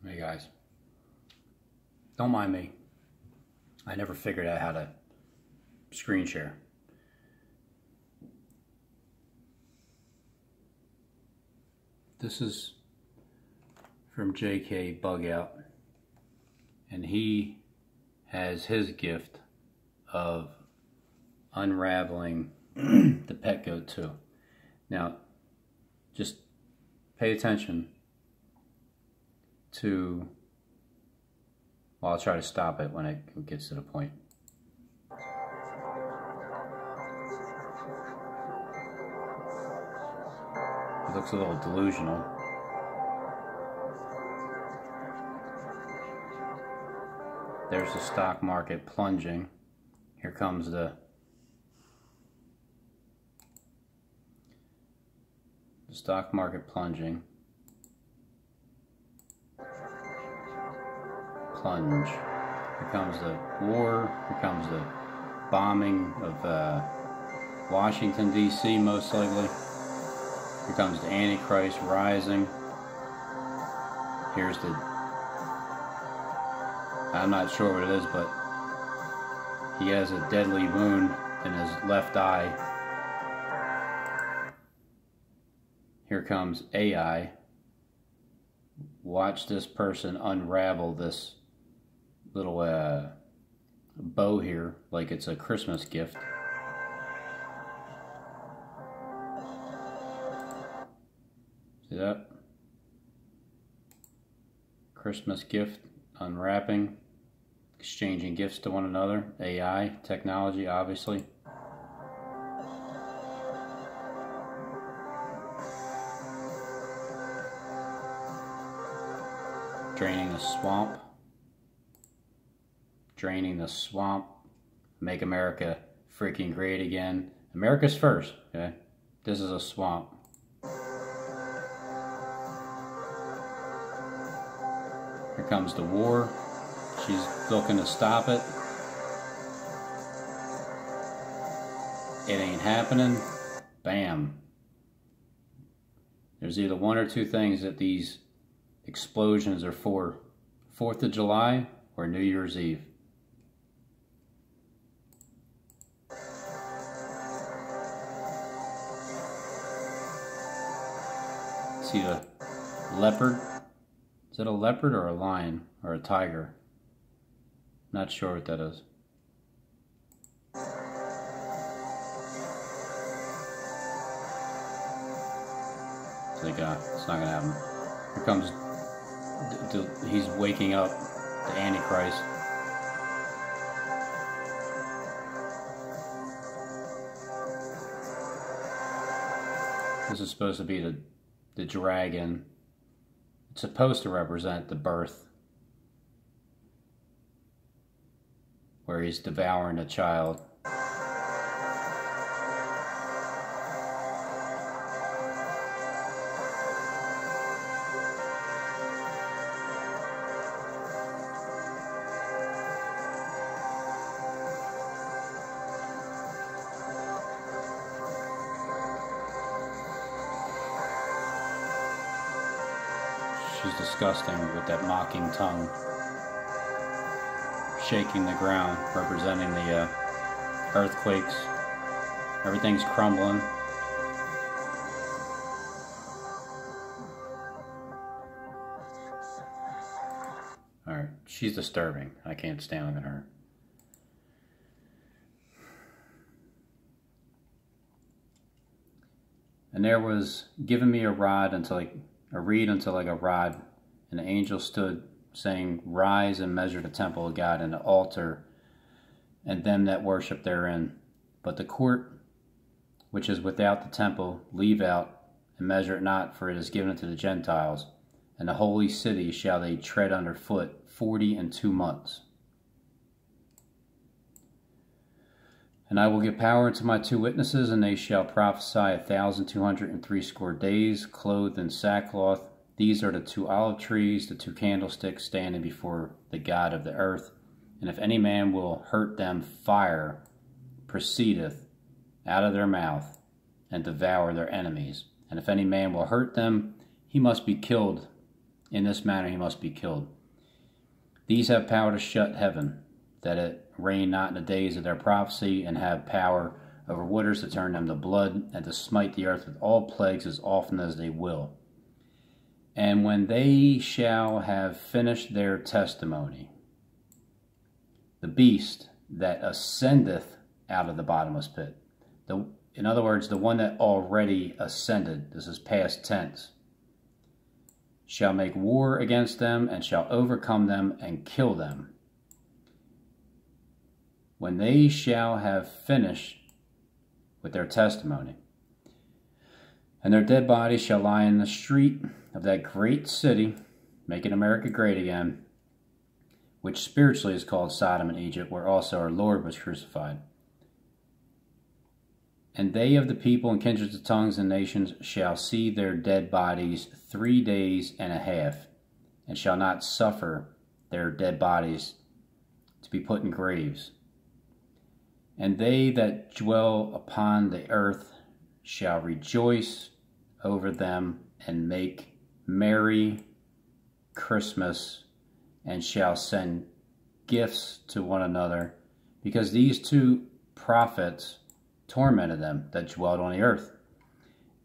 Hey guys, don't mind me. I never figured out how to screen share. This is from JK Bugout, and he has his gift of unraveling the Petco 2. Now, just pay attention to, well, I'll try to stop it when it gets to the point. It looks a little delusional. There's the stock market plunging. Here comes the stock market plunging. Plunge. Here comes the war. Here comes the bombing of Washington, D.C. most likely. Here comes the Antichrist rising. Here's the, I'm not sure what it is, but he has a deadly wound in his left eye. Here comes AI. Watch this person unravel this little bow here like it's a Christmas gift. See that? Christmas gift, unwrapping, exchanging gifts to one another. AI, technology, obviously. Draining the swamp. Draining the swamp. Make America freaking great again. America's first, okay? This is a swamp. Here comes the war. She's looking to stop it. It ain't happening. Bam. There's either one or two things that these explosions are for: 4th of July or New Year's Eve. See the leopard? Is that a leopard or a lion or a tiger? Not sure what that is. It's like, it's not gonna happen. Here comes, he's waking up the Antichrist. This is supposed to be the dragon. It's supposed to represent the birth, where he's devouring a child. She's disgusting with that mocking tongue, shaking the ground, representing the earthquakes. Everything's crumbling. Alright, she's disturbing. I can't stand looking at her. And there was given me a rod until like a reed until like a rod, and the angel stood, saying, Rise and measure the temple of God and the altar, and them that worship therein. But the court which is without the temple leave out, and measure it not, for it is given unto the Gentiles. And the holy city shall they tread under foot 42 months. And I will give power unto my 2 witnesses, and they shall prophesy 1,260 days, clothed in sackcloth. These are the 2 olive trees, the 2 candlesticks standing before the God of the earth. And if any man will hurt them, fire proceedeth out of their mouth, and devour their enemies. And if any man will hurt them, he must be killed In this manner he must be killed. These have power to shut heaven, that it rain not in the days of their prophecy, and have power over waters to turn them to blood, and to smite the earth with all plagues as often as they will. And when they shall have finished their testimony, the beast that ascendeth out of the bottomless pit, in other words, the one that already ascended, this is past tense, shall make war against them, and shall overcome them, and kill them. When they shall have finished with their testimony, and their dead bodies shall lie in the street of that great city, making America great again, which spiritually is called Sodom and Egypt, where also our Lord was crucified. And they of the people and kindreds of tongues and nations shall see their dead bodies 3 days and a half, and shall not suffer their dead bodies to be put in graves. And they that dwell upon the earth shall rejoice over them, and make merry Christmas, and shall send gifts to one another, because these two prophets tormented them that dwelled on the earth.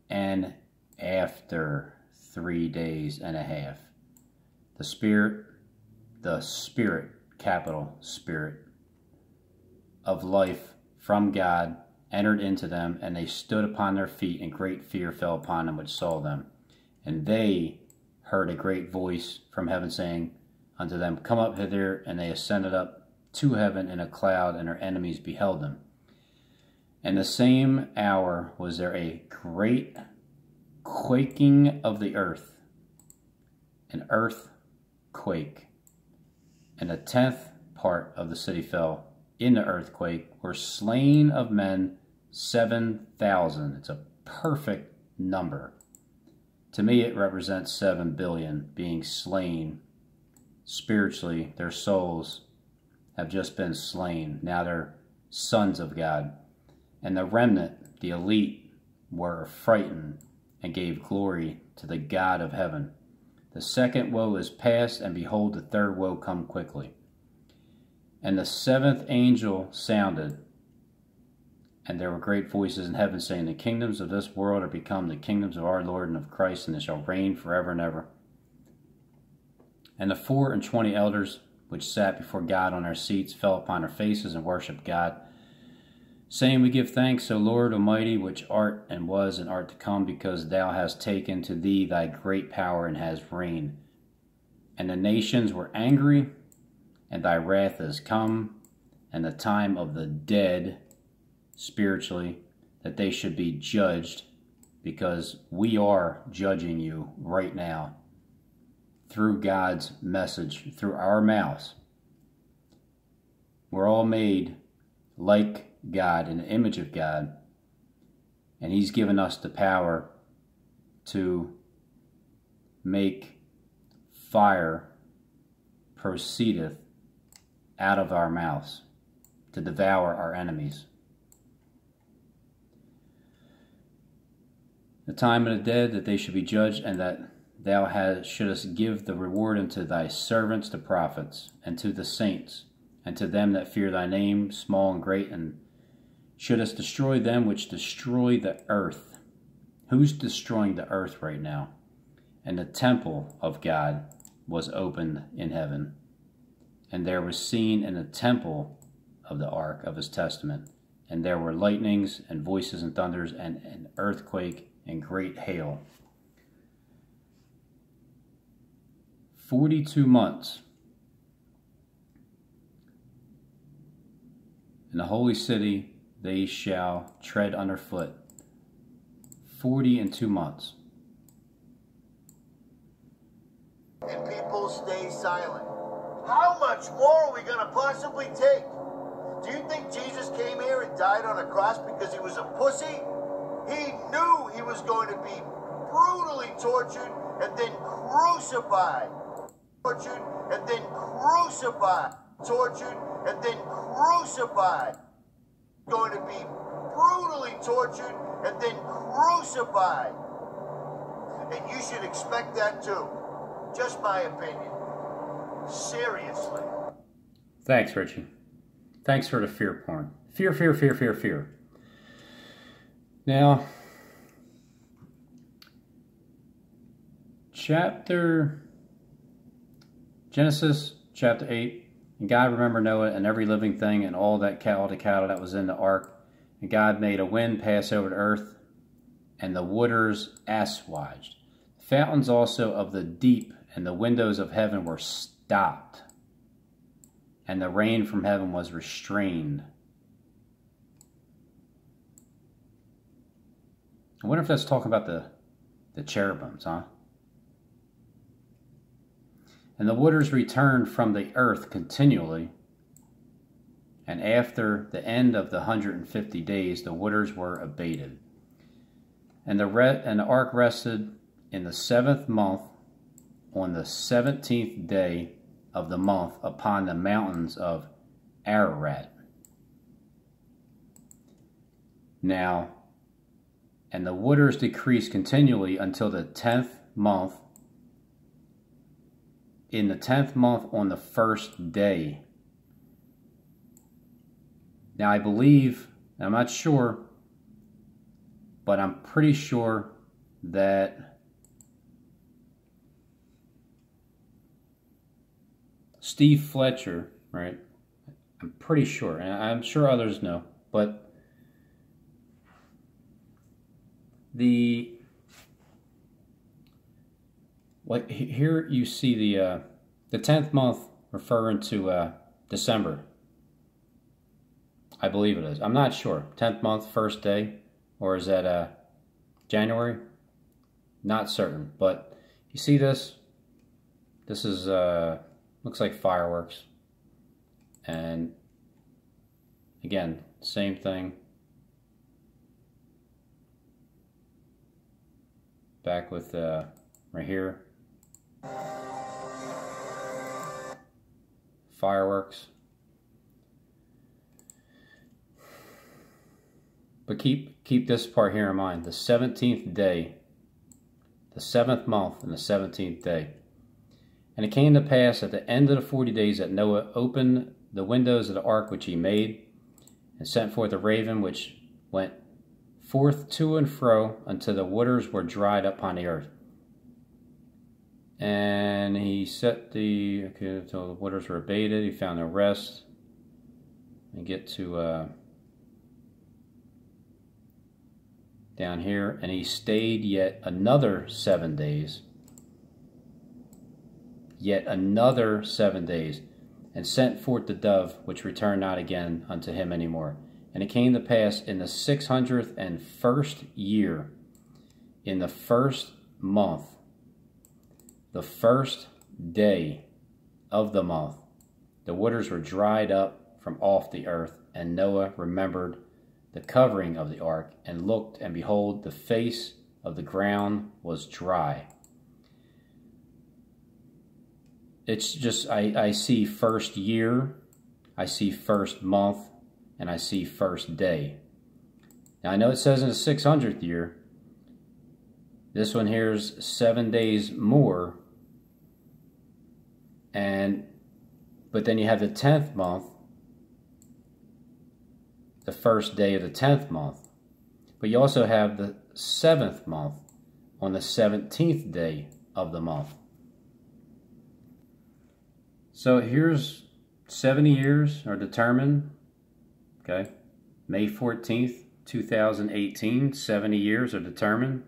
And after 3 days and a half, the Spirit, capital Spirit, of life from God entered into them, and they stood upon their feet, and great fear fell upon them which saw them. And they heard a great voice from heaven saying unto them, Come up hither. And they ascended up to heaven in a cloud, and their enemies beheld them. And the same hour was there a great quaking of the earth, an earthquake, and a 10th part of the city fell. In the earthquake were slain of men 7,000. It's a perfect number. To me, it represents 7 billion being slain. Spiritually, their souls have just been slain. Now they're sons of God. And the remnant, the elite, were frightened and gave glory to the God of heaven. The second woe is past, and behold, the third woe come quickly. And the 7th angel sounded, and there were great voices in heaven saying, The kingdoms of this world are become the kingdoms of our Lord and of Christ, and they shall reign forever and ever. And the 24 elders which sat before God on their seats fell upon their faces and worshipped God, saying, We give thanks, O Lord Almighty, which art and was and art to come, because thou hast taken to thee thy great power and hast reigned. And the nations were angry, and thy wrath is come, and the time of the dead, spiritually, that they should be judged, because we are judging you right now through God's message, through our mouths. We're all made like God, in the image of God, and he's given us the power to make fire proceedeth out of our mouths to devour our enemies. The time of the dead, that they should be judged, and that thou shouldest give the reward unto thy servants the prophets, and to the saints, and to them that fear thy name, small and great, and shouldest destroy them which destroy the earth. Who's destroying the earth right now? And the temple of God was opened in heaven. And there was seen in the temple of the ark of his testament. And there were lightnings and voices and thunders and an earthquake and great hail. 42 months. In the holy city they shall tread underfoot. 42 months. And people stay silent. How much more are we going to possibly take? Do you think Jesus came here and died on a cross because he was a pussy? He knew he was going to be brutally tortured and then crucified. Tortured and then crucified. Tortured and then crucified. Going to be brutally tortured and then crucified. And you should expect that too. Just my opinion. Seriously. Thanks, Richie. Thanks for the fear porn. Fear, fear, fear, fear, fear. Now, Genesis chapter 8, and God remembered Noah and every living thing and all the cattle that was in the ark. And God made a wind pass over the earth, and the waters assuaged. The fountains also of the deep and the windows of heaven were stopped, and the rain from heaven was restrained. I wonder if that's talking about the cherubims, huh? And the waters returned from the earth continually, and after the end of the 150 days, the waters were abated. And the ark rested in the 7th month, on the 17th day of the month, upon the mountains of Ararat. Now, and the waters decreased continually until the 10th month. In the 10th month, on the 1st day. Now, I believe, I'm not sure, but I'm pretty sure that Steve Fletcher, right? I'm pretty sure, and I'm sure others know, but here you see the 10th month referring to December. I believe it is. I'm not sure. 10th month, first day, or is that January? Not certain. But you see this? This is looks like fireworks. And again, same thing. Back with right here. Fireworks. But keep this part here in mind. The 17th day, the 7th month, and the 17th day. And it came to pass at the end of the 40 days that Noah opened the windows of the ark which he made, and sent forth a raven which went forth to and fro until the waters were dried upon the earth. And he set until the waters were abated. He found no rest. And get to down here, and he stayed yet another 7 days. Yet another 7 days, and sent forth the dove, which returned not again unto him any more. And it came to pass in the 601st year, in the 1st month, the 1st day of the month, the waters were dried up from off the earth, and Noah remembered the covering of the ark, and looked, and behold, the face of the ground was dry. It's just, I see 1st year, I see 1st month, and I see 1st day. Now I know it says in the 600th year, this one here's 7 days more, but then you have the 10th month, the 1st day of the 10th month. But you also have the 7th month on the 17th day of the month. So here's 70 years are determined, okay? May 14th, 2018, 70 years are determined.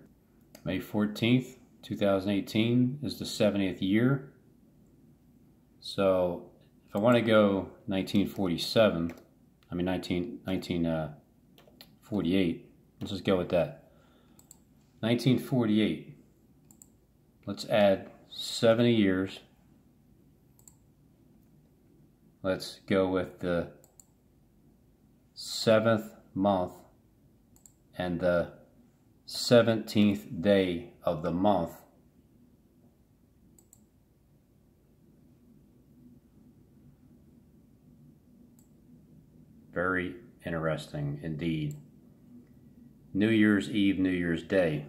May 14th, 2018 is the 70th year. So if I want to go 1948, let's just go with that. 1948, let's add 70 years. Let's go with the 7th month and the 17th day of the month. Very interesting indeed. New Year's Eve, New Year's Day.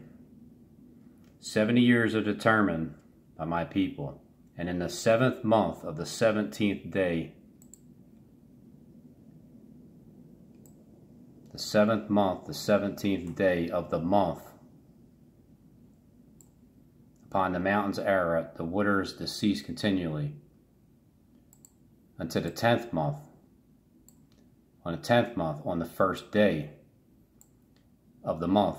70 years are determined by my people. And in the 7th month of the 17th day, the 7th month, the 17th day of the month, upon the mountains Ararat, the waters to cease continually, unto the 10th month. On the 10th month, on the 1st day of the month,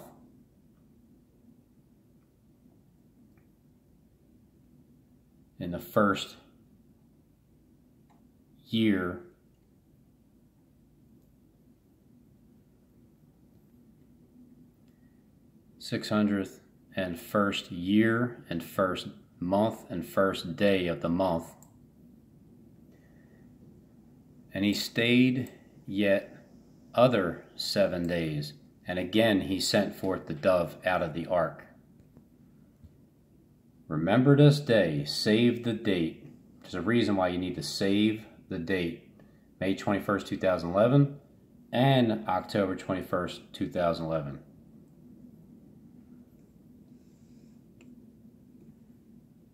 in the 1st year (601st year and 1st month and 1st day of the month), and he stayed yet other 7 days, and again he sent forth the dove out of the ark. Remember this day, save the date. There's a reason why you need to save the date. May 21st, 2011 and October 21st, 2011.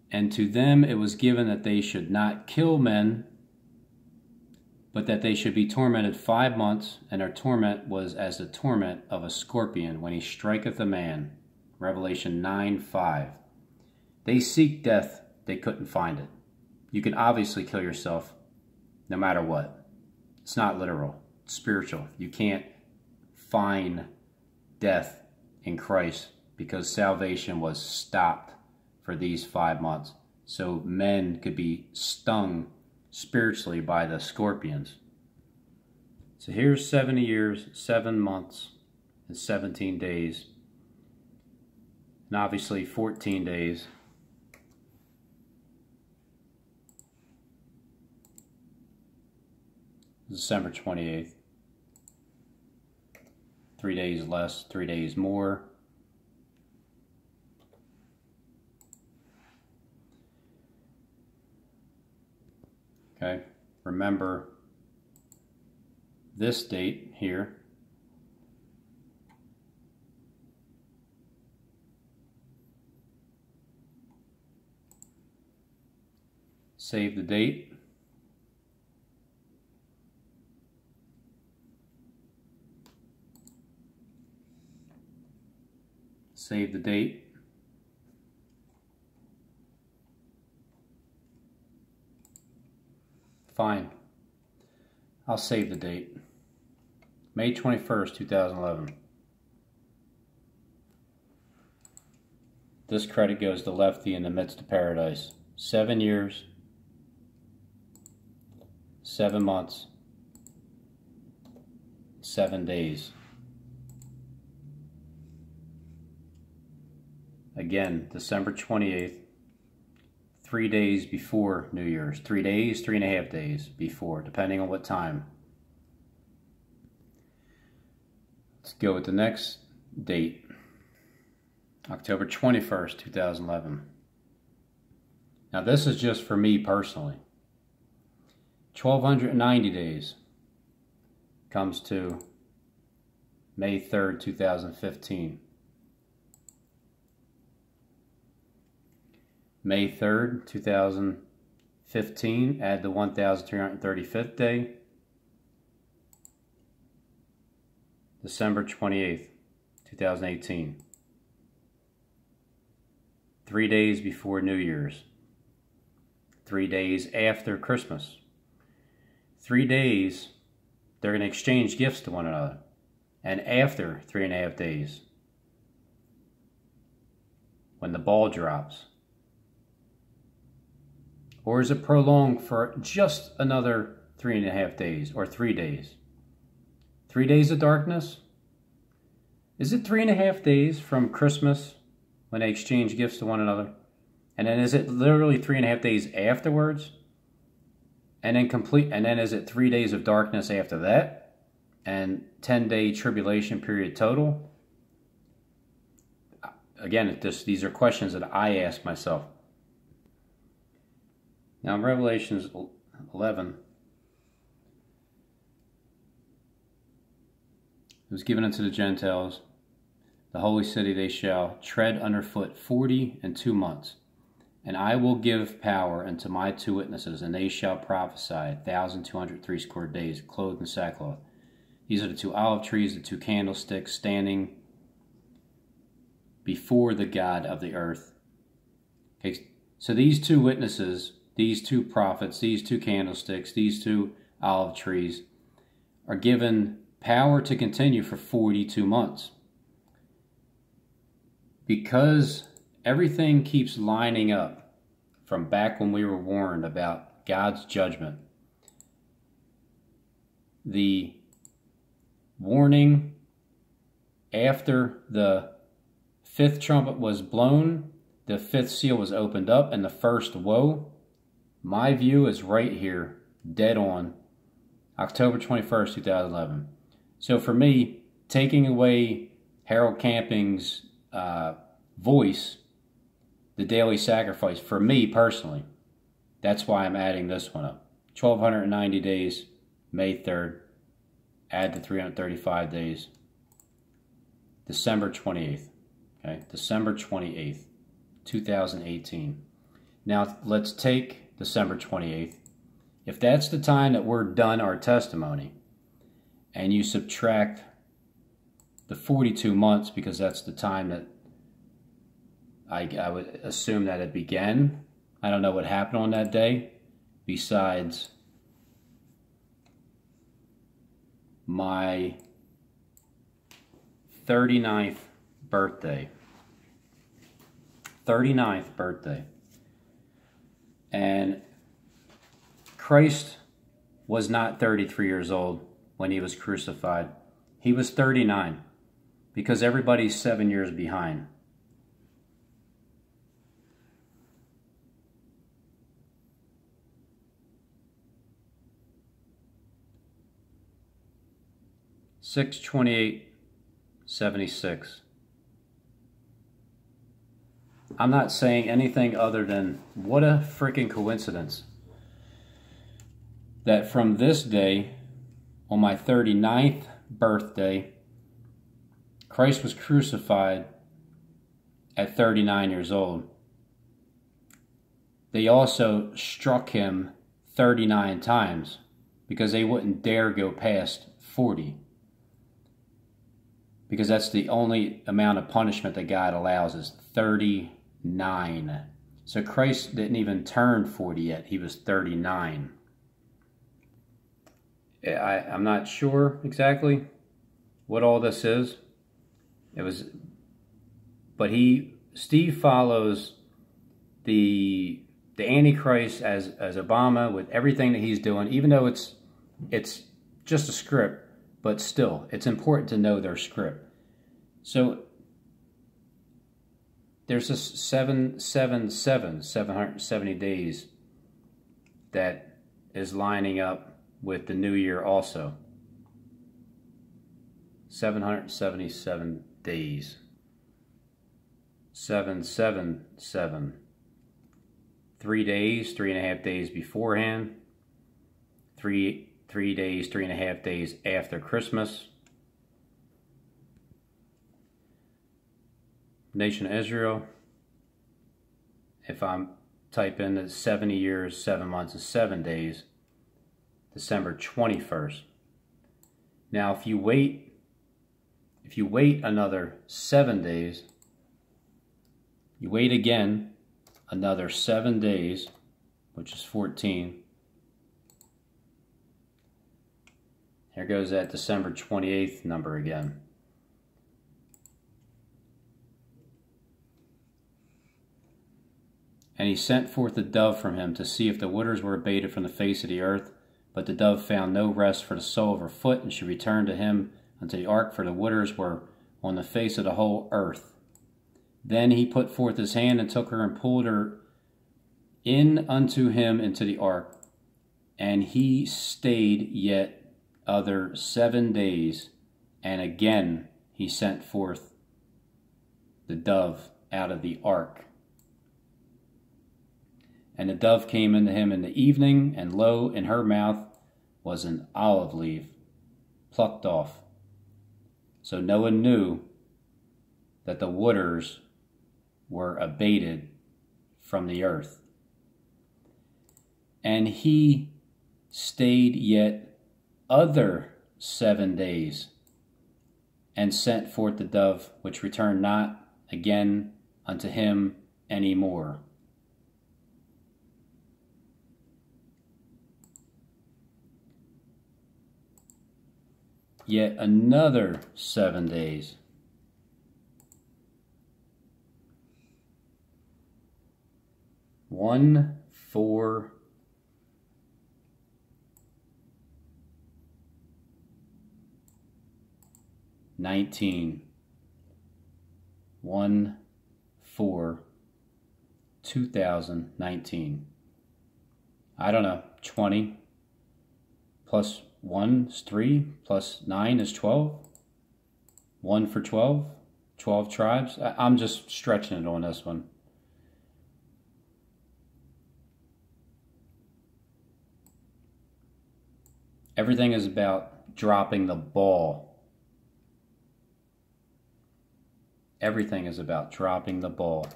And to them it was given that they should not kill men, but that they should be tormented 5 months, and their torment was as the torment of a scorpion when he striketh a man. Revelation 9:5. They seek death, they couldn't find it. You can obviously kill yourself no matter what. It's not literal, it's spiritual. You can't find death in Christ because salvation was stopped for these 5 months. So men could be stung spiritually by the scorpions. So here's 70 years, 7 months, and 17 days. And obviously 14 days. December 28th. 3 days less, 3 days more. Okay, remember this date here. Save the date. Save the date. Fine. I'll save the date. May 21st, 2011. This credit goes to Lefty in the midst of paradise. 7 years, 7 months, 7 days. Again, December 28th, 3 days before New Year's. 3 days, 3.5 days before, depending on what time. Let's go with the next date. October 21st, 2011. Now this is just for me personally. 1,290 days comes to May 3rd, 2015. May 3rd, 2015, add the 1,335th day. December 28th, 2018. 3 days before New Year's. 3 days after Christmas. 3 days, they're going to exchange gifts to one another. And after 3.5 days, when the ball drops. Or is it prolonged for just another 3.5 days or 3 days? 3 days of darkness? Is it 3.5 days from Christmas when they exchange gifts to one another? And then is it literally 3.5 days afterwards? And then is it 3 days of darkness after that? And 10-day tribulation period total? Again, these are questions that I ask myself. Now in Revelations 11, it was given unto the Gentiles, the holy city they shall tread underfoot 42 months. And I will give power unto my 2 witnesses, and they shall prophesy 1,260 days, clothed in sackcloth. These are the 2 olive trees, the 2 candlesticks standing before the God of the earth. Okay, so these 2 witnesses, these 2 prophets, these 2 candlesticks, these 2 olive trees are given power to continue for 42 months. Because everything keeps lining up from back when we were warned about God's judgment. The warning after the 5th trumpet was blown, the 5th seal was opened up, and the first woe, my view is right here, dead on, October 21st, 2011. So for me, taking away Harold Camping's voice, the daily sacrifice, for me personally, that's why I'm adding this one up. 1,290 days, May 3rd, add the 335 days, December 28th, okay, December 28th, 2018. Now let's take December 28th. If that's the time that we're done our testimony, and you subtract the 42 months, because that's the time that I would assume that it began. I don't know what happened on that day, besides my 39th birthday. 39th birthday. And Christ was not 33 years old when he was crucified. He was 39, because everybody's 7 years behind. (6/28/76). I'm not saying anything other than what a freaking coincidence that from this day, on my 39th birthday, Christ was crucified at 39 years old. They also struck him 39 times because they wouldn't dare go past 40. Because that's the only amount of punishment that God allows, is 39. So Christ didn't even turn 40 yet. He was 39. I'm not sure exactly what all this is. But Steve follows the Antichrist as Obama with everything that he's doing, even though it's just a script. But still, it's important to know their script. So there's this 770 days that is lining up with the new year also. 777 days. 777. 3 days, 3.5 days beforehand. 3 days, 3.5 days after Christmas. Nation of Israel. If I'm type in 70 years, 7 months, and 7 days, December 21st. Now, if you wait another 7 days, you wait again another 7 days, which is 14. Here goes that December 28th number again. And he sent forth a dove from him to see if the waters were abated from the face of the earth. But the dove found no rest for the sole of her foot, and she returned to him unto the ark, for the waters were on the face of the whole earth. Then he put forth his hand and took her and pulled her in unto him into the ark. And he stayed yet other 7 days, and again he sent forth the dove out of the ark. And the dove came unto him in the evening, and lo, in her mouth was an olive leaf plucked off. So Noah knew that the waters were abated from the earth. And he stayed yet other 7 days, and sent forth the dove, which returned not again unto him any more. Yet another 7 days. One, 4, 19. 1, 4, 2019. I don't know, 20 plus 1 is 3 plus 9 is 12. 1 for 12. 12 tribes. I'm just stretching it on this one. Everything is about dropping the ball. Everything is about dropping the ball.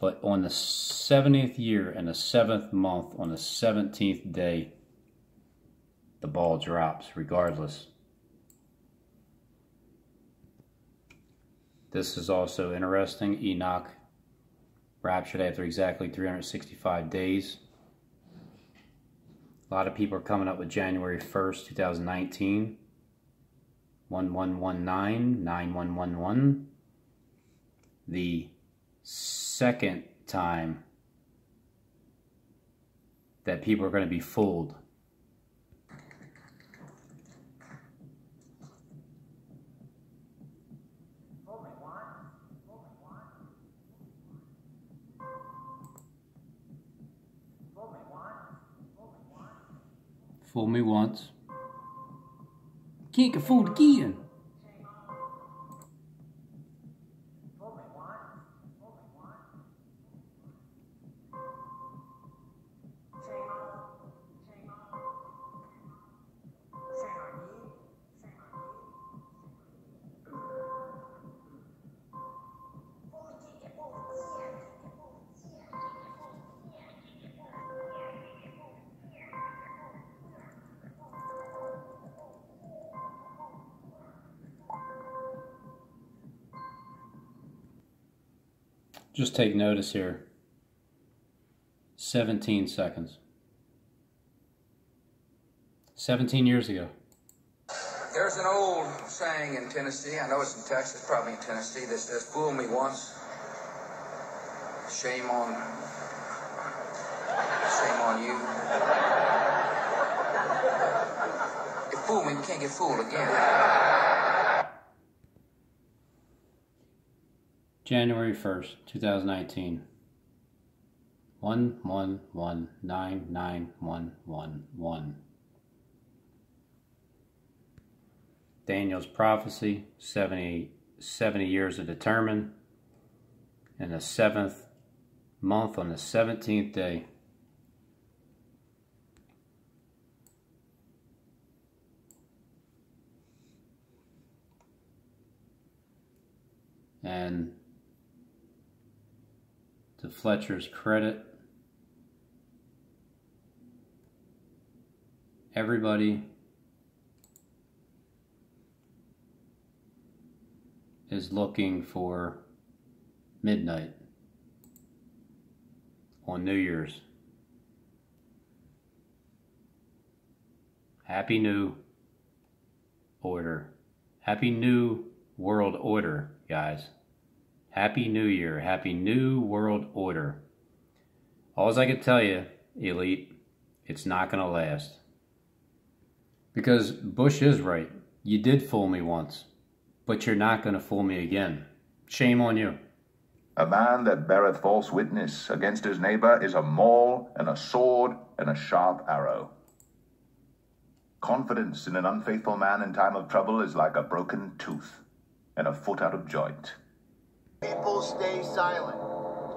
But on the 70th year and the 7th month, on the 17th day, the ball drops regardless. This is also interesting. Enoch raptured after exactly 365 days. A lot of people are coming up with January 1st, 2019. 1119, 9111. The second time that people are going to be fooled. Fool me once. Can't get fooled again. Just take notice here. 17 seconds. 17 years ago. There's an old saying in Tennessee, I know it's in Texas, probably in Tennessee, that says, fool me once, shame on you. You fool me, you can't get fooled again. January 1st, 2019. 111991111. Daniel's prophecy, 70 years to determine. In the 7th month on the 17th day. And to Fletcher's credit, everybody is looking for midnight on New Year's. Happy New Order. Happy New World Order, guys. Happy New Year. Happy New World Order. All I can tell you, Elite, it's not going to last. Because Bush is right. You did fool me once, but you're not going to fool me again. Shame on you. A man that beareth false witness against his neighbor is a maul and a sword and a sharp arrow. Confidence in an unfaithful man in time of trouble is like a broken tooth and a foot out of joint. People stay silent.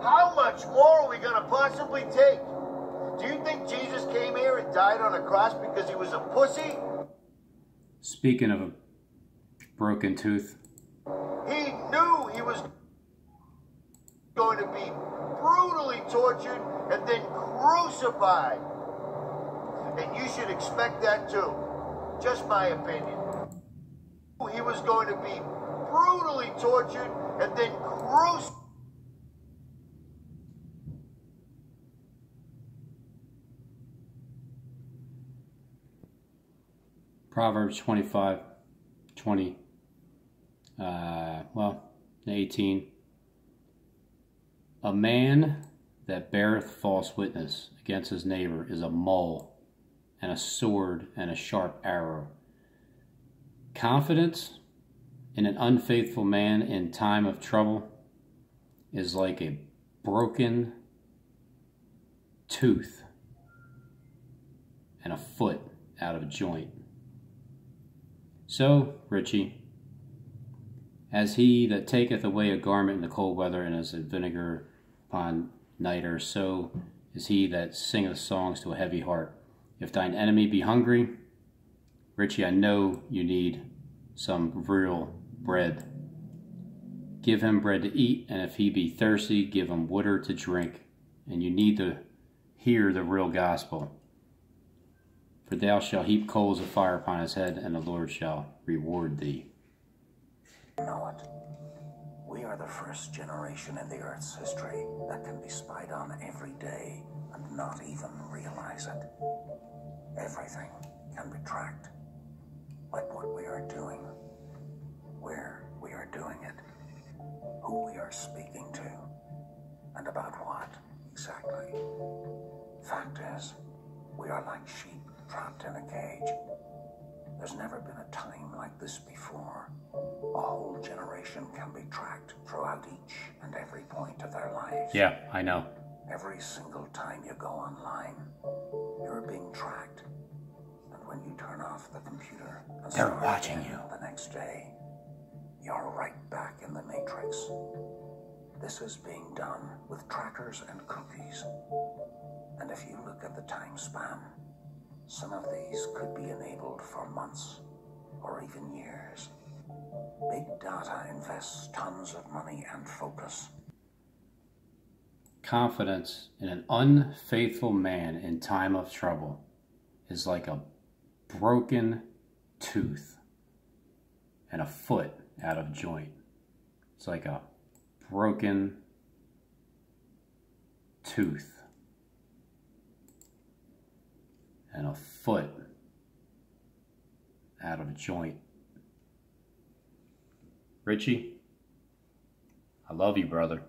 How much more are we going to possibly take? Do you think Jesus came here and died on a cross because he was a pussy? Speaking of a broken tooth. He knew he was going to be bruised. brutally tortured and then crucified. And you should expect that too. Just my opinion. He was going to be brutally tortured and then crucified. Proverbs 25:20, 18. A man that beareth false witness against his neighbor is a mole, and a sword and a sharp arrow. Confidence in an unfaithful man in time of trouble is like a broken tooth and a foot out of joint. So, Richie, as he that taketh away a garment in the cold weather and as a vinegar upon nitre, so is he that singeth songs to a heavy heart. If thine enemy be hungry, Richie, I know you need some real bread. Give him bread to eat, and if he be thirsty, give him water to drink. And you need to hear the real gospel. For thou shalt heap coals of fire upon his head, and the Lord shall reward thee. Know it. We are the first generation in the Earth's history that can be spied on every day and not even realize it. Everything can be tracked. But what we are doing, where we are doing it, who we are speaking to, and about what exactly. Fact is, we are like sheep trapped in a cage. There's never been a time like this before. A whole generation can be tracked throughout each and every point of their lives. Yeah, I know. Every single time you go online, you're being tracked. And when you turn off the computer and they're start watching again you the next day, you're right back in the Matrix. This is being done with trackers and cookies. And if you look at the time span, some of these could be enabled for months or even years. Big data invests tons of money and focus. Confidence in an unfaithful man in time of trouble is like a broken tooth and a foot out of joint. It's like a broken tooth and a foot out of joint. Richie, I love you, brother.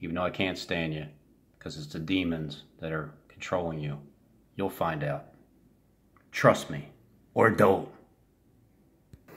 Even though I can't stand you, because it's the demons that are controlling you. You'll find out. Trust me, or don't.